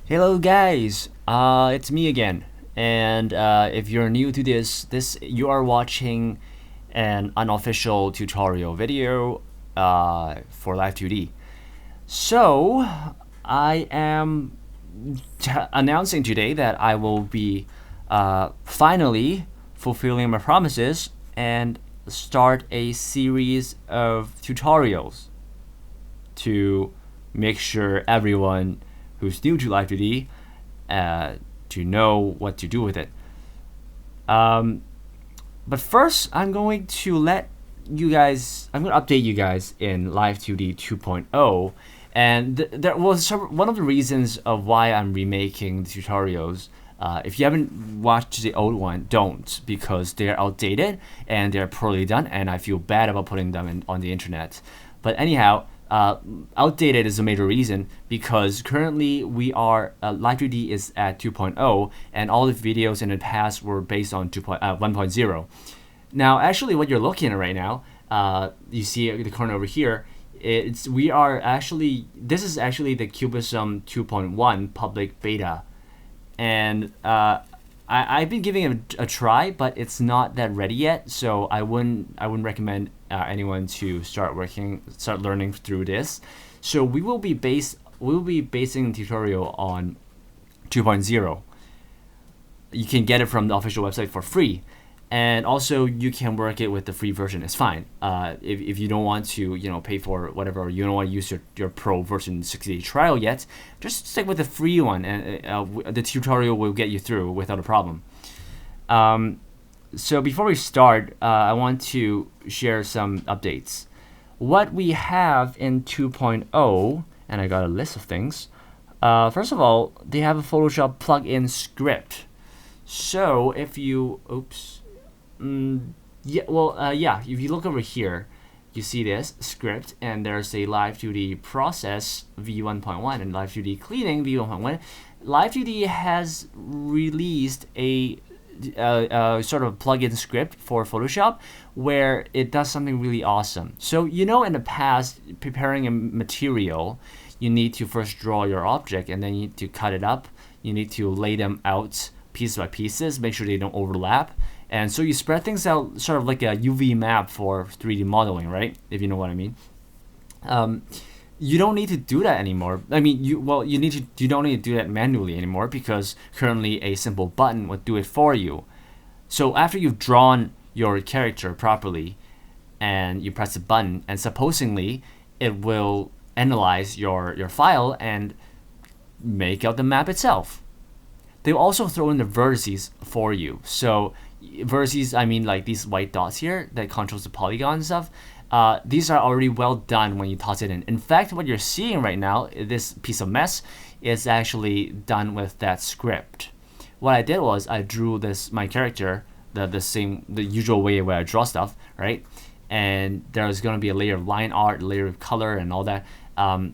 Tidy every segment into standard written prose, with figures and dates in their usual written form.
Hello guys, it's me again. And if you're new to this you are watching an unofficial tutorial video for Live2D. So I am announcing today that I will be finally fulfilling my promises and start a series of tutorials to make sure everyone who's new to Live2D to know what to do with it. But first, I'm going to update you guys in Live2D 2.0. And that was one of the reasons of why I'm remaking the tutorials. If you haven't watched the old one, don't, because they're outdated and they're poorly done, and I feel bad about putting them on the internet. But anyhow, outdated is a major reason because currently we are Live2D is at 2.0, and all the videos in the past were based on 1.0. Now, actually, what you're looking at right now, you see the corner over here. This is actually the Cubism 2.1 public beta, and I've been giving it a try, but it's not that ready yet. So I wouldn't recommend anyone to start learning through this. So we will be basing the tutorial on 2.0. You can get it from the official website for free. And also, you can work it with the free version. It's fine. If you don't want to, pay for whatever, or you don't want to use your pro version 60-day trial yet, just stick with the free one, and the tutorial will get you through without a problem. So before we start, I want to share some updates. What we have in 2.0, and I got a list of things. First of all, they have a Photoshop plugin script. So if you, if you look over here, you see this script, and there's a Live2D process v1.1 and Live2D cleaning v1.1. Live2D has released a sort of plugin script for Photoshop where it does something really awesome. So in the past, preparing a material, you need to first draw your object, and then you need to cut it up. You need to lay them out piece by pieces, make sure they don't overlap. And so you spread things out sort of like a UV map for 3D modeling, right? If you know what I mean. You don't need to do that anymore. I mean, you don't need to do that manually anymore, because currently a simple button would do it for you. So after you've drawn your character properly and you press the button, and supposedly it will analyze your file and make out the map itself. They'll also throw in the vertices for you. So vertices, I mean like these white dots here that controls the polygon and stuff. These are already well done when you toss it in. In fact, what you're seeing right now, this piece of mess, is actually done with that script. What I did was I drew my character the usual way where I draw stuff, right? And there's going to be a layer of line art, a layer of color, and all that. And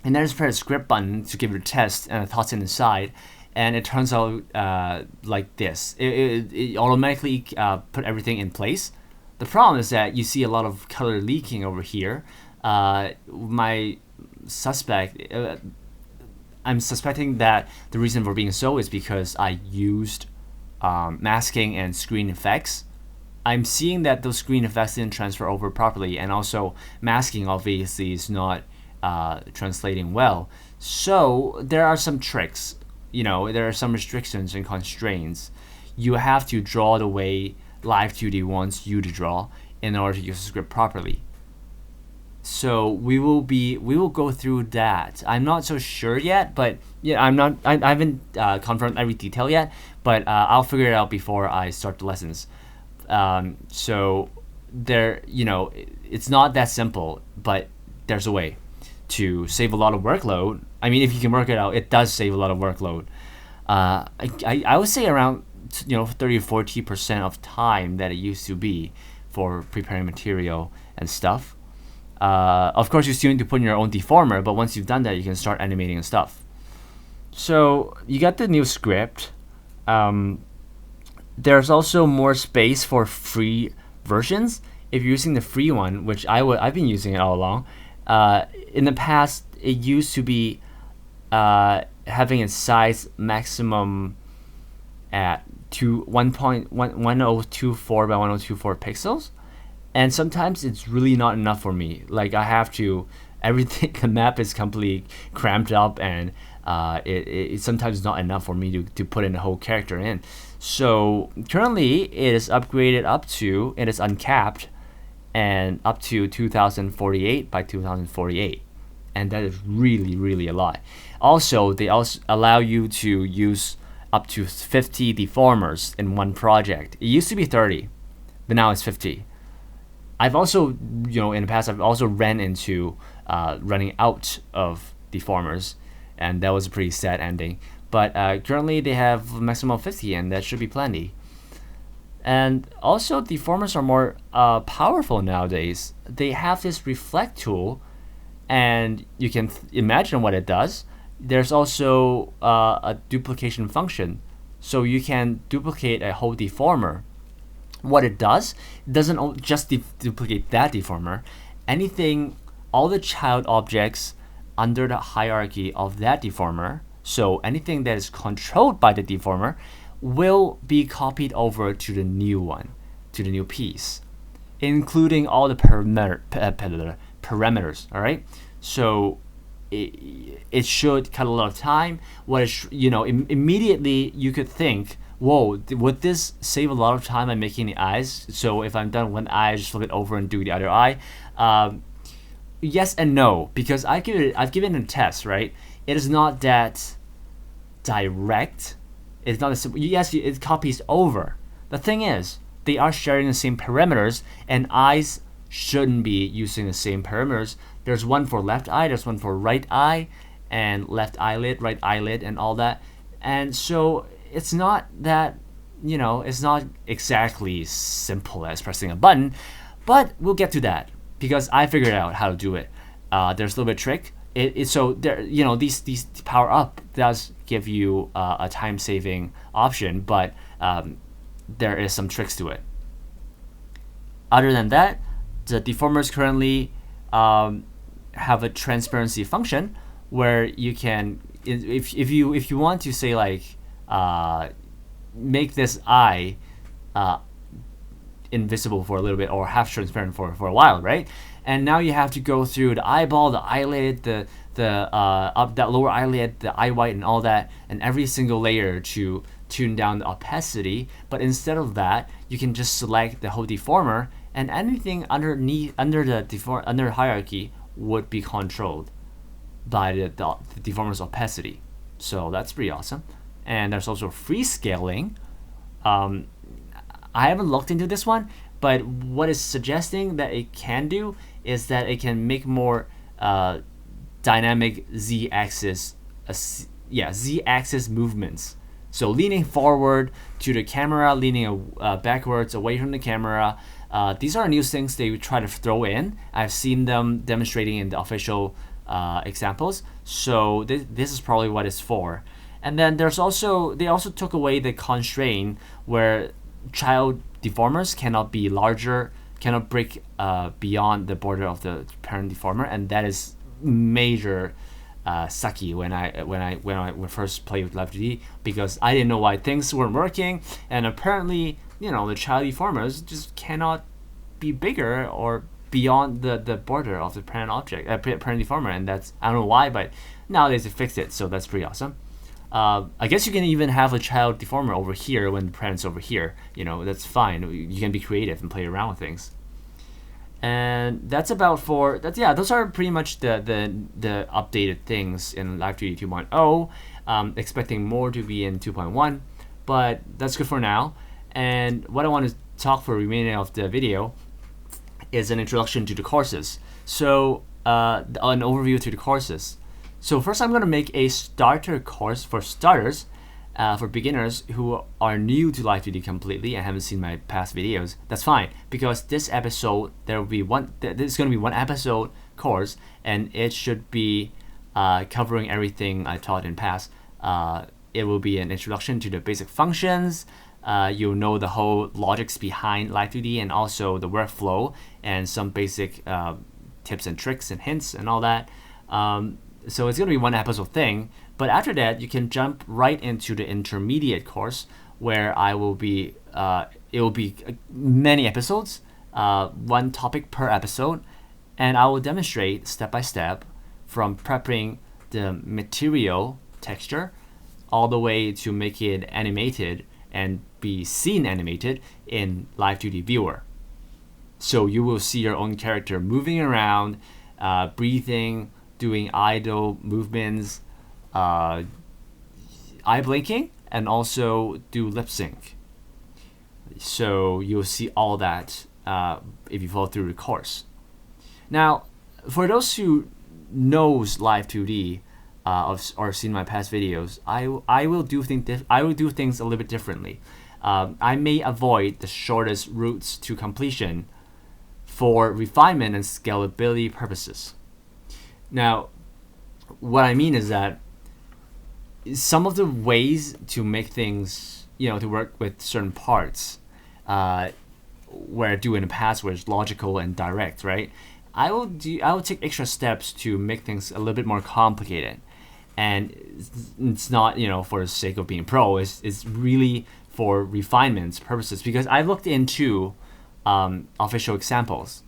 then I just press a script button to give it a test, and I toss it inside. And it turns out like this. It automatically put everything in place. The problem is that you see a lot of color leaking over here. I'm suspecting that the reason for being so is because I used masking and screen effects. I'm seeing that those screen effects didn't transfer over properly, and also masking obviously is not translating well. So there are some tricks. There are some restrictions and constraints. You have to draw the way Live2D wants you to draw in order to use the script properly. So we will go through that. I'm not so sure yet, but I haven't confirmed every detail yet, but I'll figure it out before I start the lessons. So there, it's not that simple, but there's a way to save a lot of workload. I mean, if you can work it out, it does save a lot of workload. I would say around 30 or 40% of time that it used to be for preparing material and stuff. Of course, you still need to put in your own deformer, but once you've done that, you can start animating and stuff. So you got the new script. There's also more space for free versions. If you're using the free one, which I've been using it all along, in the past it used to be having its size maximum at 1024 by 1024 pixels, and sometimes it's really not enough for me. Like I have to, everything, the map is completely cramped up, and it sometimes not enough for me to put in a whole character in. So currently it is upgraded up to, it is uncapped, and up to 2048 by 2048, and that is really a lot. Also, they also allow you to use up to 50 deformers in one project. It used to be 30, but now it's 50. I've also, in the past, I've also ran into running out of deformers, and that was a pretty sad ending. But currently they have a maximum of 50, and that should be plenty. And also, deformers are more powerful nowadays. They have this reflect tool, and you can imagine what it does. There's also a duplication function, so you can duplicate a whole deformer. What it does, it doesn't just duplicate that deformer. Anything, all the child objects under the hierarchy of that deformer, so anything that is controlled by the deformer, will be copied over to the new one, to the new piece, including all the parameters. All right, so it should cut a lot of time. Immediately you could think, whoa, would this save a lot of time by making the eyes? So if I'm done one eye, I just flip it over and do the other eye. Yes and no, because I've given it a test, right? It is not that direct. It's not as simple. Yes, it copies over. The thing is, they are sharing the same parameters, and eyes shouldn't be using the same parameters. There's one for left eye, there's one for right eye, and left eyelid, right eyelid, and all that. And so it's not that, it's not exactly simple as pressing a button, but we'll get to that because I figured out how to do it. There's a little bit of trick. So there, these power up does give you a time saving option, but there is some tricks to it. Other than that, the deformers currently have a transparency function where you can, if you want to say like make this eye invisible for a little bit or half transparent for a while, right? And now you have to go through the eyeball, the eyelid, the that lower eyelid, the eye white, and all that, and every single layer to tune down the opacity. But instead of that, you can just select the whole deformer, and anything under the hierarchy would be controlled by the deformer's opacity. So that's pretty awesome. And there's also free scaling. I haven't looked into this one, but what it's suggesting that it can do is that it can make more dynamic z-axis movements. So leaning forward to the camera, leaning backwards away from the camera. These are new things they try to throw in. I've seen them demonstrating in the official examples. So this is probably what it's for. And then they also took away the constraint where child deformers cannot be larger, cannot break beyond the border of the parent deformer, and that is major sucky when I first played with Live2D, because I didn't know why things weren't working, and apparently the child deformers just cannot be bigger or beyond the border of the parent object, parent deformer, and that's, I don't know why, but nowadays they fixed it, so that's pretty awesome. I guess you can even have a child deformer over here when the parent's over here. That's fine. You can be creative and play around with things. And that's about for that. Yeah, those are pretty much the updated things in Live2D 2.0. Expecting more to be in 2.1, but that's good for now. And what I want to talk for the remaining of the video is an introduction to the courses. So an overview to the courses. So first, I'm going to make a starter course for starters, for beginners who are new to Live2D completely and haven't seen my past videos. That's fine, because this episode there's going to be one episode course, and it should be covering everything I taught in past. It will be an introduction to the basic functions. You'll know the whole logics behind Live2D and also the workflow and some basic tips and tricks and hints and all that. So it's going to be one episode thing, But after that, you can jump right into the intermediate course where I will be, it will be many episodes, one topic per episode, and I will demonstrate step by step from prepping the material texture all the way to make it animated and be seen animated in Live2D Viewer. So you will see your own character moving around, breathing, doing idle movements, eye blinking, and also do lip sync. So you'll see all that if you follow through the course. Now, for those who knows Live2D or seen my past videos, I will do things a little bit differently. I may avoid the shortest routes to completion for refinement and scalability purposes. Now, what I mean is that some of the ways to make things, to work with certain parts, where I do in the past where it's logical and direct, right? I will take extra steps to make things a little bit more complicated. And it's not, for the sake of being pro. It's really for refinement purposes, because I looked into official examples,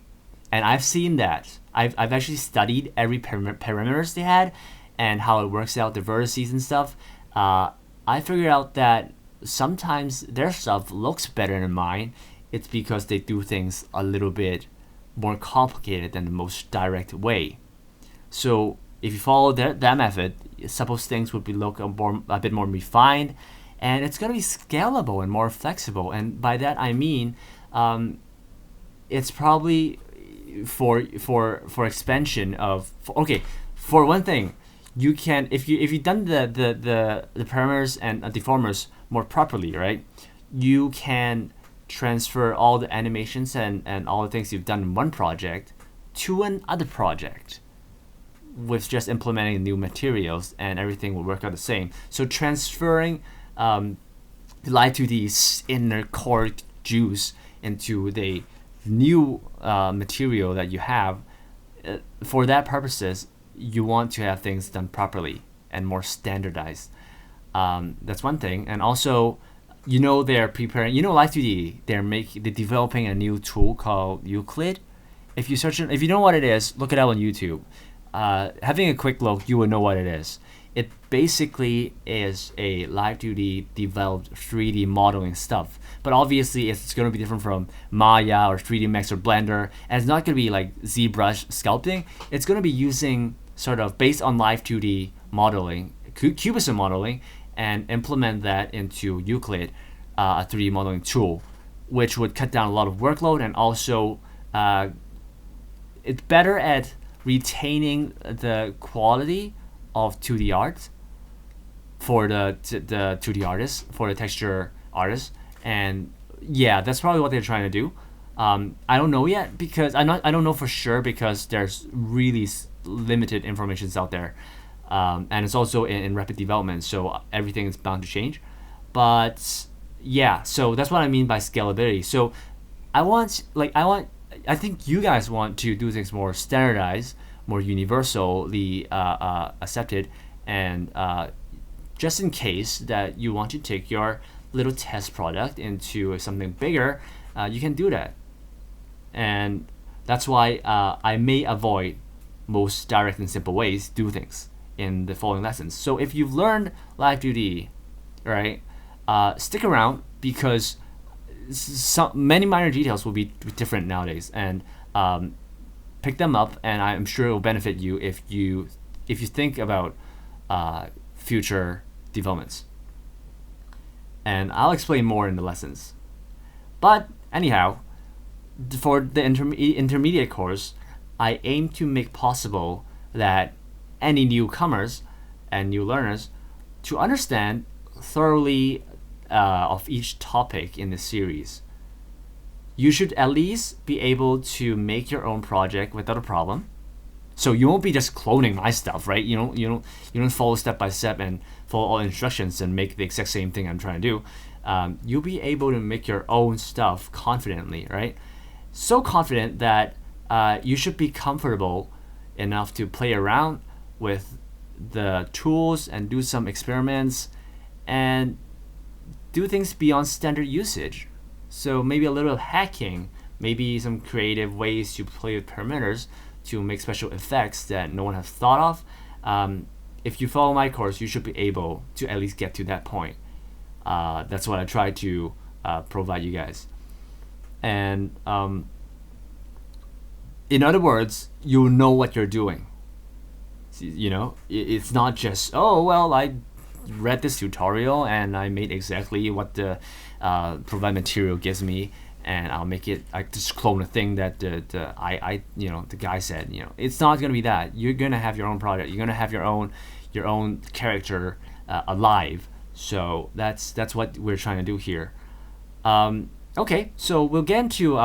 and I've seen that. I've actually studied every parameters they had and how it works out, the vertices and stuff. I figured out that sometimes their stuff looks better than mine. It's because they do things a little bit more complicated than the most direct way. So if you follow that method, suppose things would be look a bit more refined, and it's going to be scalable and more flexible. And by that I mean, it's probably for expansion of. For one thing, you can if you've done the parameters and deformers more properly, right? You can transfer all the animations and all the things you've done in one project to another project with just implementing new materials, and everything will work out the same. So transferring the Live2D's inner core juice into the new material that you have, for that purposes, you want to have things done properly and more standardized. That's one thing. And also, they're preparing, Live2D, they're developing a new tool called Euclid. If you know what it is, look it up on YouTube. Having a quick look, you will know what it is. It basically is a Live2D developed 3D modeling stuff. But obviously, it's going to be different from Maya or 3D Max or Blender. And it's not going to be like ZBrush sculpting. It's going to be using sort of based on Live2D modeling, Cubism modeling, and implement that into Euclid, a 3D modeling tool, which would cut down a lot of workload, and also it's better at retaining the quality of 2D art for the 2D artists, for the texture artists. And yeah, that's probably what they're trying to do. I don't know yet, because I don't know for sure, because there's really limited information out there, and it's also in rapid development, so everything is bound to change. But yeah, so that's what I mean by scalability. So I think you guys want to do things more standardized, more universally accepted, and just in case that you want to take your little test product into something bigger, you can do that. And that's why I may avoid most direct and simple ways to do things in the following lessons. So if you've learned Live2D, right, stick around, because many minor details will be different nowadays, and pick them up, and I'm sure it will benefit you if you think about future developments. And I'll explain more in the lessons. But anyhow, for the intermediate course, I aim to make possible that any newcomers and new learners to understand thoroughly of each topic in the series. You should at least be able to make your own project without a problem. So you won't be just cloning my stuff, right? You don't follow step by step and follow all instructions and make the exact same thing I'm trying to do. You'll be able to make your own stuff confidently, right? So confident that you should be comfortable enough to play around with the tools and do some experiments and do things beyond standard usage. So maybe a little hacking, maybe some creative ways to play with parameters to make special effects that no one has thought of. If you follow my course, you should be able to at least get to that point. That's what I try to provide you guys. And in other words, you know what you're doing. It's not just, oh, well, I read this tutorial and I made exactly what the provide material gives me, and I'll make it. I just clone a thing that the guy said. It's not gonna be that. You're gonna have your own project. You're gonna have your own character alive. So that's what we're trying to do here. Okay, so we'll get into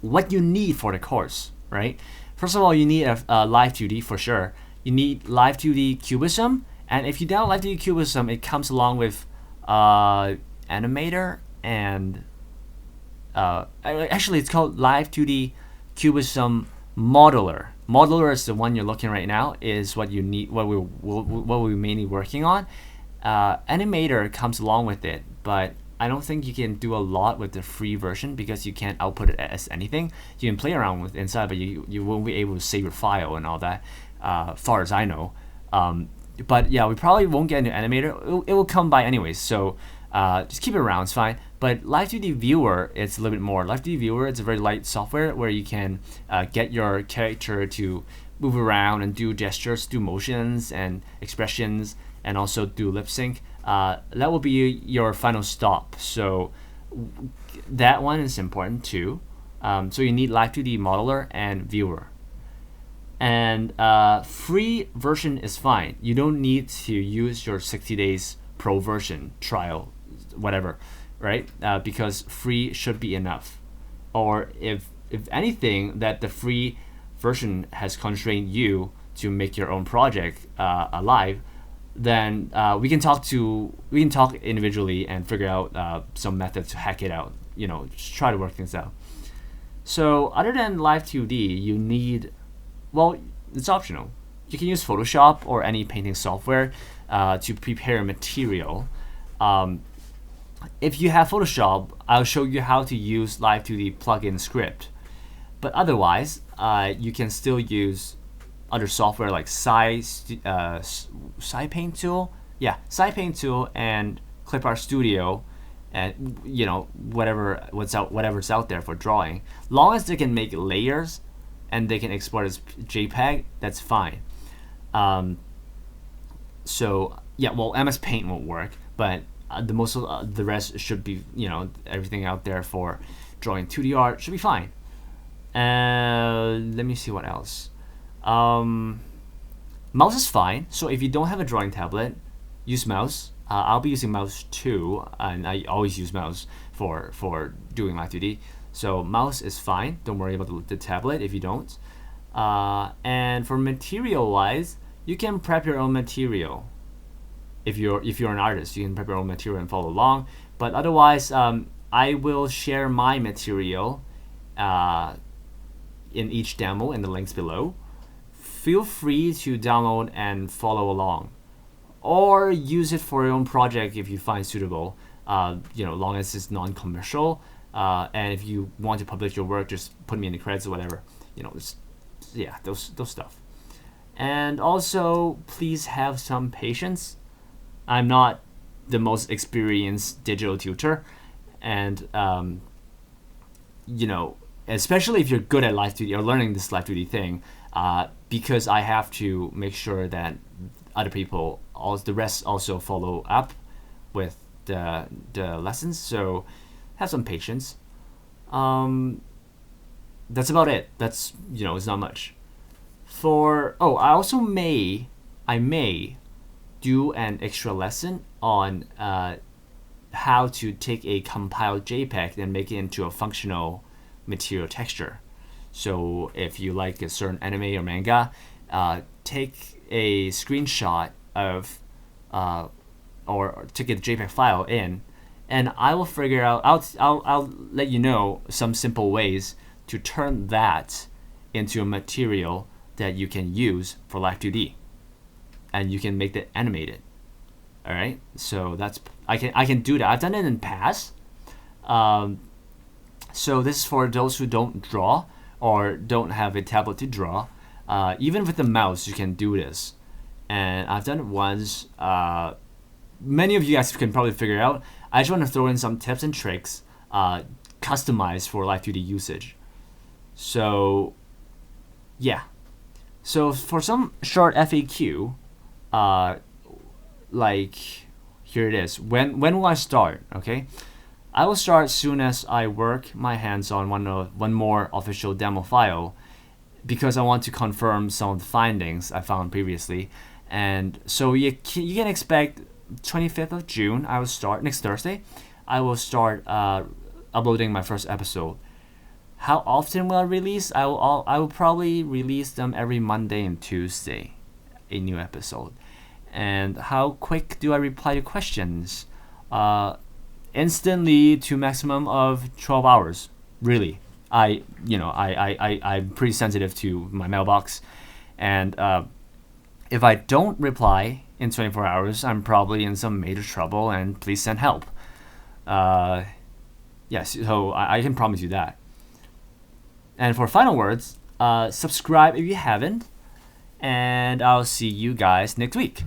what you need for the course, right? First of all, you need a Live2D for sure. You need Live2D Cubism, and if you download Live2D Cubism, it comes along with animator and actually it's called Live2D Cubism Modeler. Modeler is the one you're looking right now. Is what you need. What we're mainly working on. Animator comes along with it, but I don't think you can do a lot with the free version because you can't output it as anything. You can play around with inside, but you won't be able to save your file and all that, far as I know. But yeah, we probably won't get into animator. It will come by anyways, so just keep it around, it's fine. But Live2D Viewer, it's a little bit more. Live2D Viewer, it's a very light software where you can get your character to move around and do gestures, do motions and expressions, and also do lip sync. That will be your final stop. So that one is important too. So you need Live2D Modeler and Viewer. And free version is fine. You don't need to use your 60 days pro version trial, whatever, right? Because free should be enough. Or if anything, that the free version has constrained you to make your own project alive, then we can talk individually and figure out some method to hack it out. Just try to work things out. So other than Live2D, you need, well, it's optional. You can use Photoshop or any painting software to prepare material. If you have Photoshop, I'll show you how to use Live2D plugin script. But otherwise, you can still use other software like SciPaint tool, SciPaint tool and ClipArt Studio, and whatever's out there for drawing. Long as they can make layers and they can export as JPEG, that's fine. MS Paint won't work, but the rest should be, everything out there for drawing 2D art should be fine. Let me see what else. Mouse is fine. So if you don't have a drawing tablet, use mouse. I'll be using mouse too, and I always use mouse for doing Live2D. So mouse is fine. Don't worry about the tablet if you don't. And for material wise, you can prep your own material. If you're an artist, you can prep your own material and follow along. But otherwise, I will share my material in each demo in the links below. Feel free to download and follow along, or use it for your own project if you find suitable. Long as it's non-commercial, and if you want to publish your work, just put me in the credits or whatever. Those stuff. And also, please have some patience. I'm not the most experienced digital tutor, and especially if you're good at Live2D or learning this Live2D thing, because I have to make sure that other people, the rest also follow up with the lessons. So have some patience. That's about it. That's it's not much. I may do an extra lesson on how to take a compiled JPEG and make it into a functional material texture. So if you like a certain anime or manga, take a screenshot of or take a JPEG file in, and I will figure out. I'll let you know some simple ways to turn that into a material that you can use for Live2D. and you can make it animated. All right, so that's I can do that. I've done it in past. So this is for those who don't draw or don't have a tablet to draw. Even with the mouse, you can do this. And I've done it once. Many of you guys can probably figure it out. I just want to throw in some tips and tricks customized for Live2D usage. So, yeah. So for some short FAQ, like here it is. When will I start? Okay, I will start as soon as I work my hands on one more official demo file, because I want to confirm some of the findings I found previously. And so you can expect 25th of June. I will start next Thursday. I will start uploading my first episode. How often will I release? I will probably release them every Monday and Tuesday, a new episode. And how quick do I reply to questions? Instantly, to maximum of 12 hours. Really, I'm pretty sensitive to my mailbox, and if I don't reply in 24 hours, I'm probably in some major trouble, and please send help. Yes, so I can promise you that. And for final words, subscribe if you haven't, and I'll see you guys next week.